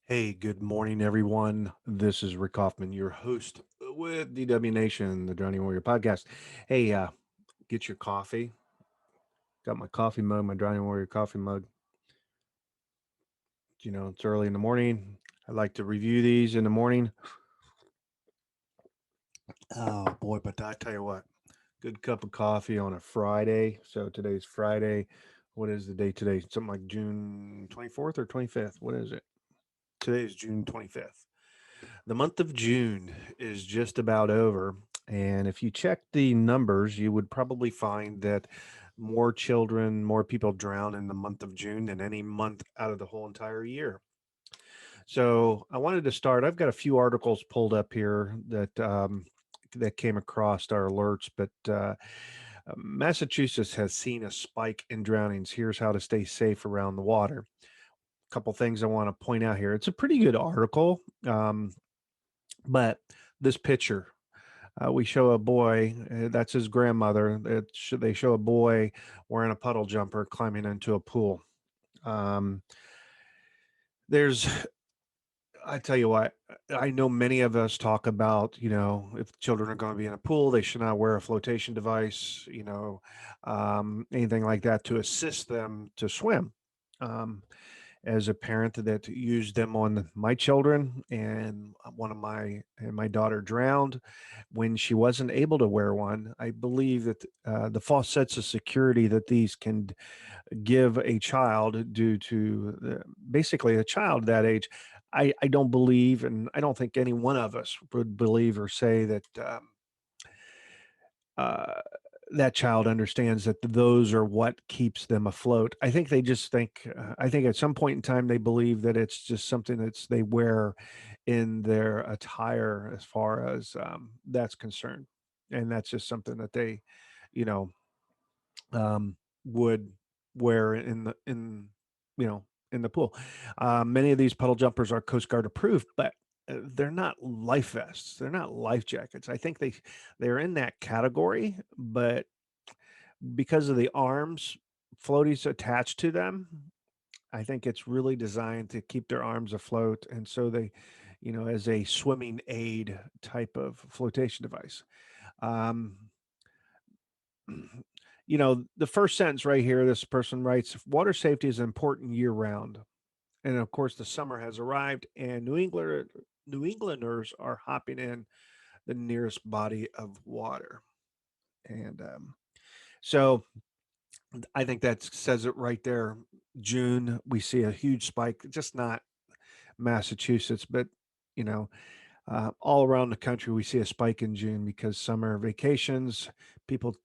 Hey, good morning, everyone. This is Rick Hoffman, your host with DW Nation, the Drowning Warrior podcast. Hey, get your coffee. Got my coffee mug, my Drowning Warrior coffee mug. It's early in the morning. I like to review these in the morning. Oh boy, but I tell you what, good cup of coffee on a Friday. So today's Friday. What is the date today? Something like June 24th or 25th. What is it? Today is June 25th. The month of June is just about over. And if you check the numbers, you would probably find that more children, more people drown in the month of June than any month out of the whole entire year. So I wanted to start. I've got a few articles pulled up here that came across our alerts, but Massachusetts has seen a spike in drownings. Here's how to stay safe around the water. A couple things I want to point out here. It's a pretty good article. But this picture, we show a boy, that's his grandmother. They show a boy wearing a puddle jumper climbing into a pool. Um, there's, I tell you what, I know many of us talk about, if children are going to be in a pool, they should not wear a flotation device, anything like that to assist them to swim. Um, as a parent that used them on my children, and my daughter drowned when she wasn't able to wear one. I believe that the false sense of security that these can give a child due to basically a child that age, I don't believe, and I don't think any one of us would believe or say that uh, that child understands that those are what keeps them afloat. I think they just think, I think at some point in time, they believe that it's just something they wear in their attire as far as that's concerned. And that's just something that they, you know, would wear you know, in the pool. Many of these puddle jumpers are Coast Guard approved, but they're not life vests. They're not life jackets. I think they're in that category, but because of the arms floaties attached to them, I think it's really designed to keep their arms afloat, and so they, as a swimming aid type of flotation device. Um, the first sentence right here, this person writes, water safety is important year round. And of course, the summer has arrived, and New Englanders are hopping in the nearest body of water. And so I think that says it right there. June, we see a huge spike, just not Massachusetts, but, you know, all around the country, we see a spike in June because summer vacations, people,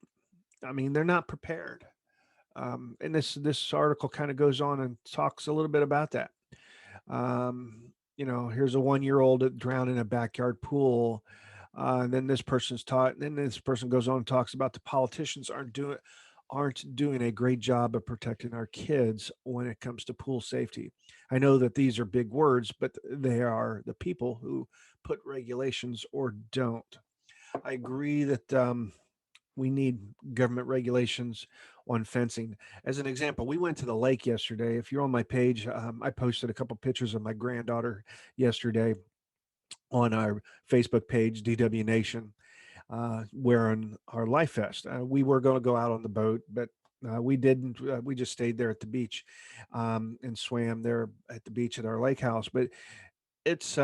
I mean, they're not prepared. And this article kind of goes on and talks a little bit about that. Here's a 1-year-old that drowned in a backyard pool. And then this person's taught. And then this person goes on and talks about the politicians aren't doing a great job of protecting our kids when it comes to pool safety. I know that these are big words, but they are the people who put regulations or don't. I agree that we need government regulations on fencing. As an example, we went to the lake yesterday. If you're on my page, I posted a couple pictures of my granddaughter yesterday on our Facebook page, DW Nation, wearing our life vest. We were going to go out on the boat, but we didn't. We just stayed there at the beach and swam there at the beach at our lake house. But it's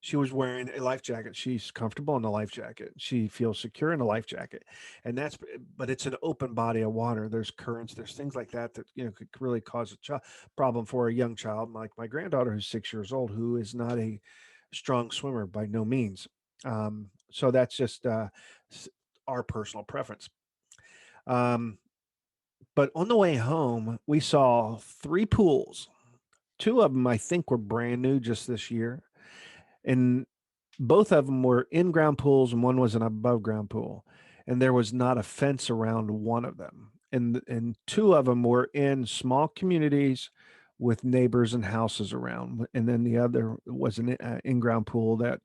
she was wearing a life jacket. She's comfortable in the life jacket. She feels secure in the life jacket. And but it's an open body of water. There's currents, there's things like that could really cause a problem for a young child, like my granddaughter, who's 6 years old, who is not a strong swimmer by no means. So that's just our personal preference. Um, but on the way home, we saw three pools. Two of them, I think, were brand new just this year. And both of them were in-ground pools and one was an above-ground pool, and there was not a fence around one of them. And two of them were in small communities with neighbors and houses around, and then the other was an in-ground pool that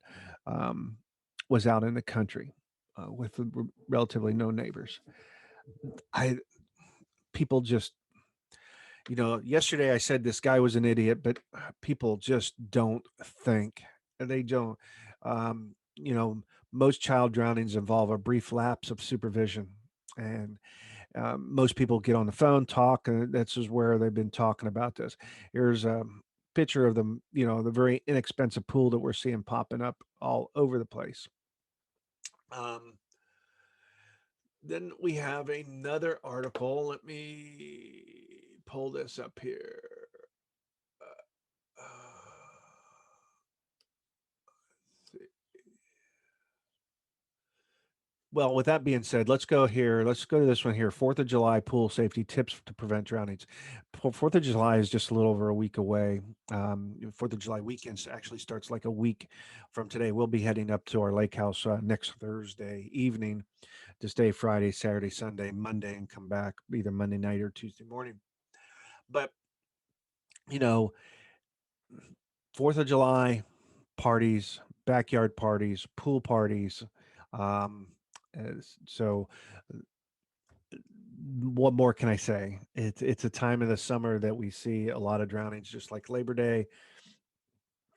um, was out in the country with relatively no neighbors. I People just, Yesterday I said this guy was an idiot, but people just don't think. They don't. Um, you know, most child drownings involve a brief lapse of supervision, and most people get on the phone, talk, and this is where they've been talking about this. Here's a picture of the very inexpensive pool that we're seeing popping up all over the place. Um, then we have another article. Let me pull this up here. Uh, Well, with that being said, let's go here. Let's go to this one here. 4th of July pool safety tips to prevent drownings. 4th of July is just a little over a week away. 4th of July weekend actually starts like a week from today. We'll be heading up to our lake house next Thursday evening to stay Friday, Saturday, Sunday, Monday, and come back either Monday night or Tuesday morning. But, you know, 4th of July parties, backyard parties, pool parties. Um, so what more can I say? It's a time of the summer that we see a lot of drownings, just like Labor Day,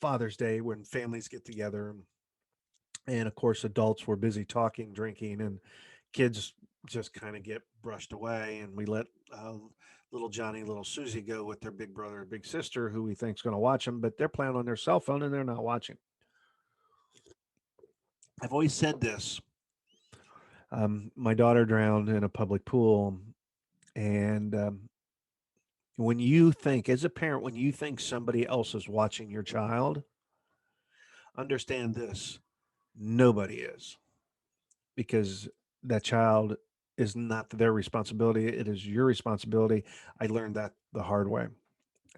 Father's Day, when families get together, and of course, adults were busy talking, drinking, and kids just kind of get brushed away, and we let little Johnny, little Susie go with their big brother or big sister, who we think's going to watch them, but they're playing on their cell phone and they're not watching. I've always said this. My daughter drowned in a public pool, and when you think, as a parent, when you think somebody else is watching your child, understand this: nobody is, because that child is not their responsibility. It is your responsibility. I learned that the hard way.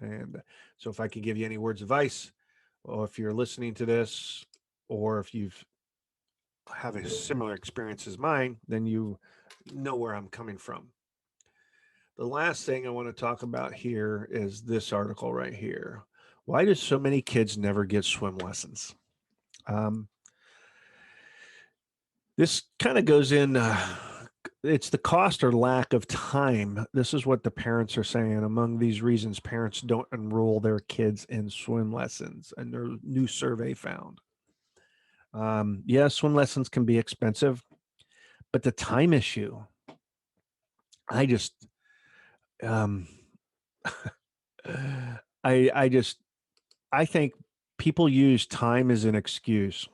And so, if I could give you any words of advice, or if you're listening to this, or if you've have a similar experience as mine, then you know where I'm coming from. The last thing I want to talk about here is this article right here. Why do so many kids never get swim lessons? Um, this kind of goes in, it's the cost or lack of time. This is what the parents are saying. Among these reasons, parents don't enroll their kids in swim lessons, and their new survey found. Yeah, swim lessons can be expensive, but the time issue, I just, um, I just I think people use time as an excuse.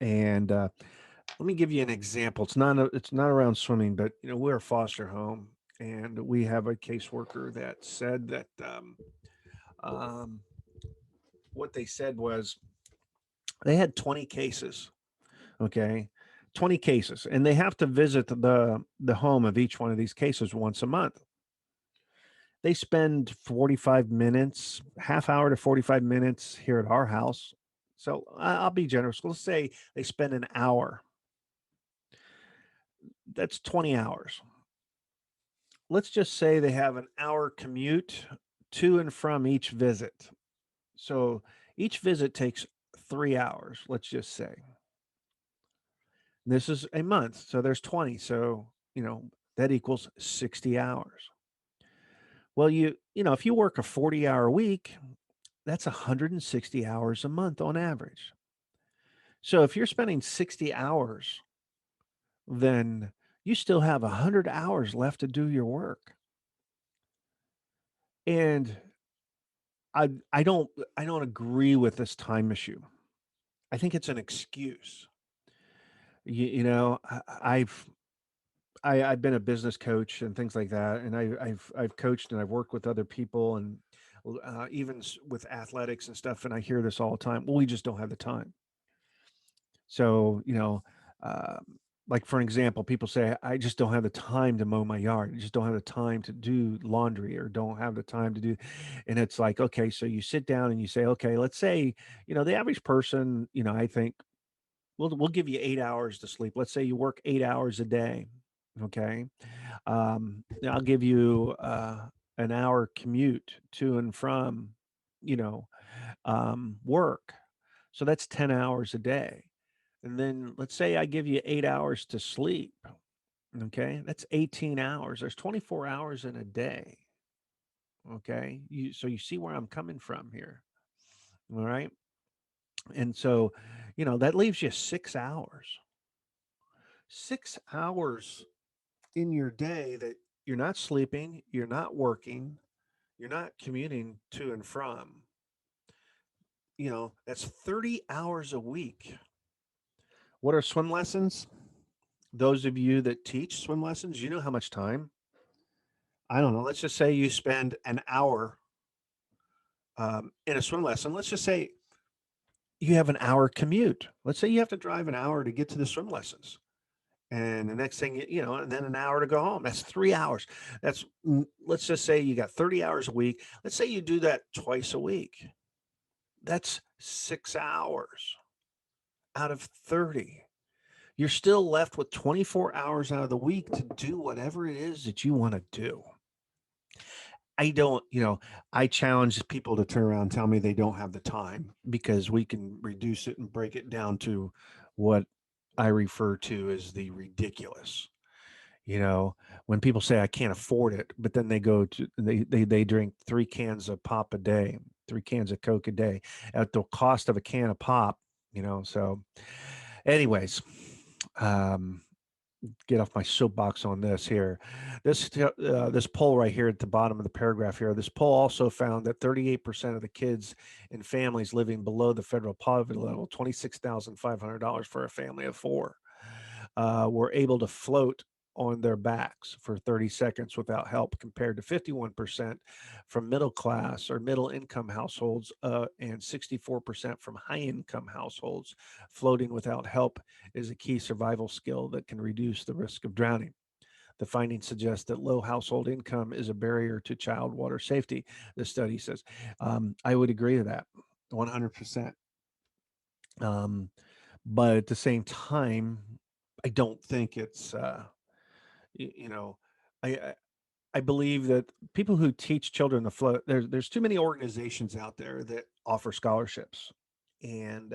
And let me give you an example. It's not around swimming, but we're a foster home, and we have a caseworker that said that um, what they said was they had 20 cases. Okay. 20 cases, and they have to visit the home of each one of these cases once a month. They spend 45 minutes, half hour to 45 minutes here at our house. So I'll be generous. Let's say they spend an hour. That's 20 hours. Let's just say they have an hour commute to and from each visit. So each visit takes 3 hours, let's just say. This is a month. So there's 20. So, that equals 60 hours. Well, if you work a 40-hour week, that's 160 hours a month on average. So if you're spending 60 hours, then you still have 100 hours left to do your work. And I don't agree with this time issue. I think it's an excuse. I've I've been a business coach and things like that, and I've coached and I've worked with other people, and even with athletics and stuff, and I hear this all the time. Well, we just don't have the time. So, like for an example, people say, I just don't have the time to mow my yard. I just don't have the time to do laundry, or don't have the time to do. And it's like, okay, so you sit down and you say, okay, let's say, the average person, I think we'll give you 8 hours to sleep. Let's say you work 8 hours a day. Okay. I'll give you an hour commute to and from, you know, work. So that's 10 hours a day. And then let's say I give you 8 hours to sleep. Okay. That's 18 hours. There's 24 hours in a day. Okay. So you see where I'm coming from here. All right. And so, that leaves you 6 hours, 6 hours in your day that you're not sleeping, you're not working, you're not commuting to and from. That's 30 hours a week. What are swim lessons? Those of you that teach swim lessons, you know how much time. I don't know. Let's just say you spend an hour in a swim lesson. Let's just say you have an hour commute. Let's say you have to drive an hour to get to the swim lessons. And the next thing, and then an hour to go home. That's 3 hours. Let's just say you got 30 hours a week. Let's say you do that twice a week. That's 6 hours out of 30. You're still left with 24 hours out of the week to do whatever it is that you want to do. I don't, I challenge people to turn around and tell me they don't have the time, because we can reduce it and break it down to what I refer to as the ridiculous. You know, when people say I can't afford it, but then they drink 3 cans of pop a day, 3 cans of Coke a day at the cost of a can of pop, so anyways, um get off my soapbox on this here. This poll right here at the bottom of the paragraph here. This poll also found that 38% of the kids in families living below the federal poverty level, $26,500 for a family of four, were able to float on their backs for 30 seconds without help, compared to 51% from middle class or middle income households, and 64% from high income households. Floating without help is a key survival skill that can reduce the risk of drowning. The findings suggest that low household income is a barrier to child water safety, the study says. I would agree to that 100%. Um, but at the same time, I don't think it's, you know, I I believe that people who teach children to float, there's too many organizations out there that offer scholarships, and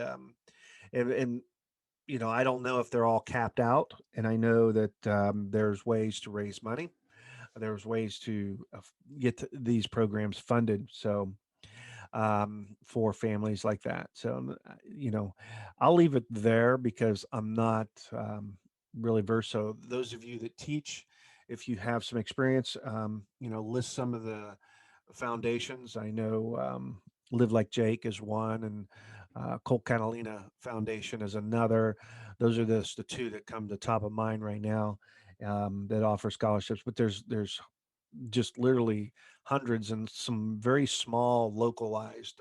and I don't know if they're all capped out, and I know that there's ways to raise money, there's ways to get these programs funded. So for families like that. So, I'll leave it there because I'm not really versed. So, those of you that teach, if you have some experience, list some of the foundations. I know Live Like Jake is one, and Colt Catalina Foundation is another. Those are the two that come to top of mind right now, that offer scholarships. But there's just literally hundreds, and some very small localized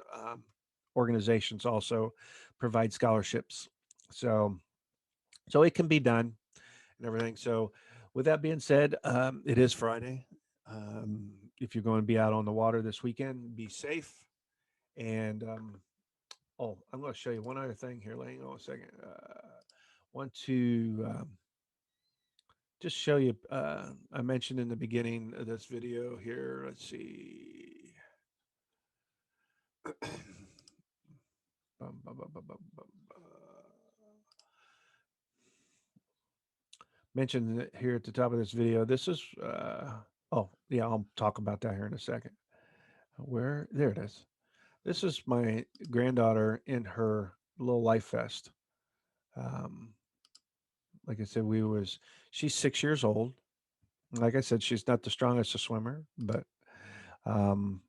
organizations also provide scholarships. So it can be done and everything. So with that being said, it is Friday. If you're going to be out on the water this weekend, be safe. And I'm going to show you one other thing here. Hang on a second. Want to just show you. I mentioned in the beginning of this video here. Let's see. Bum, bum, bum, bum, bum, bum, mentioned it here at the top of this video. This is, oh, yeah, I'll talk about that here in a second. There it is. This is my granddaughter in her little life vest. Um, like I said, she's 6 years old. Like I said, she's not the strongest a swimmer, um,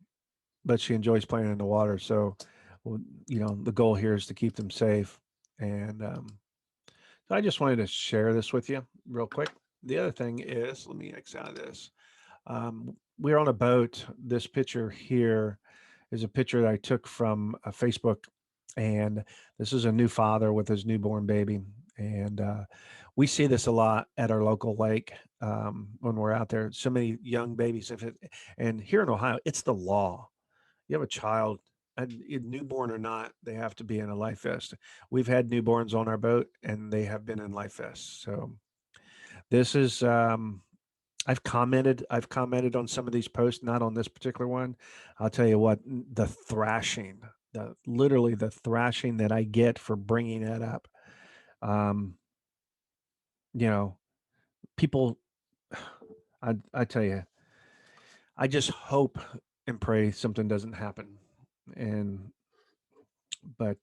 but she enjoys playing in the water. So, well, the goal here is to keep them safe. And so I just wanted to share this with you real quick. The other thing is, let me X out of this. We're on a boat. This picture here is a picture that I took from Facebook, and this is a new father with his newborn baby. And we see this a lot at our local lake when we're out there. So many young babies. And here in Ohio, it's the law. You have a child, and newborn or not, they have to be in a life vest. We've had newborns on our boat, and they have been in life vests. So this is I've commented on some of these posts, not on this particular one. I'll tell you what, the thrashing, literally the thrashing that I get for bringing that up. Um, you know, people, I tell you, I just hope and pray something doesn't happen. And but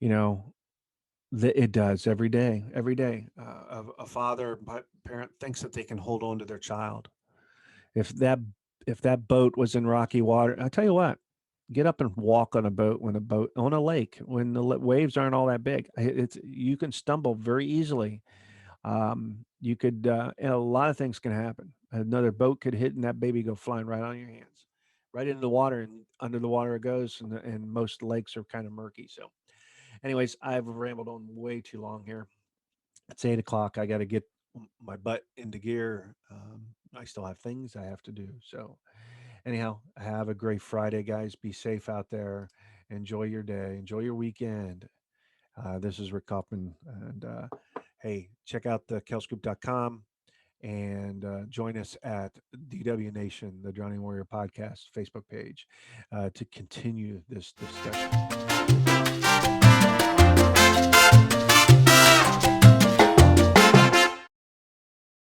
you know, it does every day. Every day, a father, parent thinks that they can hold on to their child. If that if that boat was in rocky water, I tell you what, get up and walk on a boat when a boat on a lake when the waves aren't all that big. It's you can stumble very easily. You could and a lot of things can happen. Another boat could hit and that baby go flying right on your hands, right into the water, and under the water it goes. And most lakes are kind of murky. So, anyways, I've rambled on way too long here. It's 8 o'clock. I got to get my butt into gear. I still have things I have to do. So, anyhow, have a great Friday, guys. Be safe out there. Enjoy your day. Enjoy your weekend. This is Rick Kaufman. And hey, check out the kelscoop.com and join us at DW Nation, the Drowning Warrior Podcast Facebook page to continue this discussion.